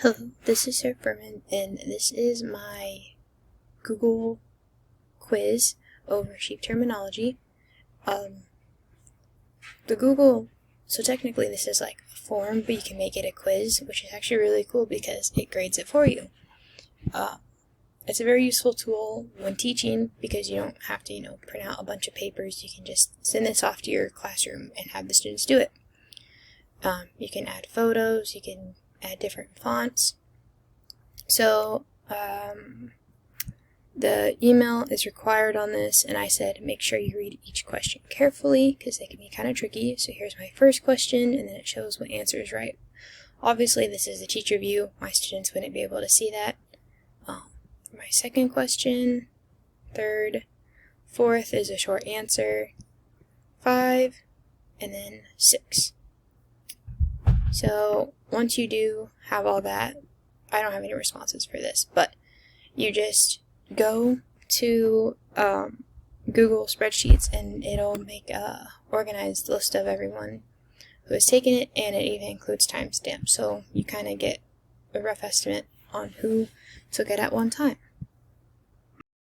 Hello, this is Sir Furman, and this is my Google quiz over sheep terminology. So technically this is like a form, but you can make it a quiz, which is actually really cool because it grades it for you. It's a very useful tool when teaching because you don't have to, print out a bunch of papers. You can just send this off to your classroom and have the students do it. You can add photos, you can add different fonts. So the email is required on this, and I said make sure you read each question carefully because they can be kind of tricky. So here's my first question, and then it shows what answer is right. Obviously this is the teacher view, my students wouldn't be able to see that. My second question, third, fourth is a short answer, 5, and then 6. So once you do have all that, I don't have any responses for this, but you just go to Google Spreadsheets and it'll make a organized list of everyone who has taken it, and it even includes timestamps, so you kind of get a rough estimate on who took it at one time.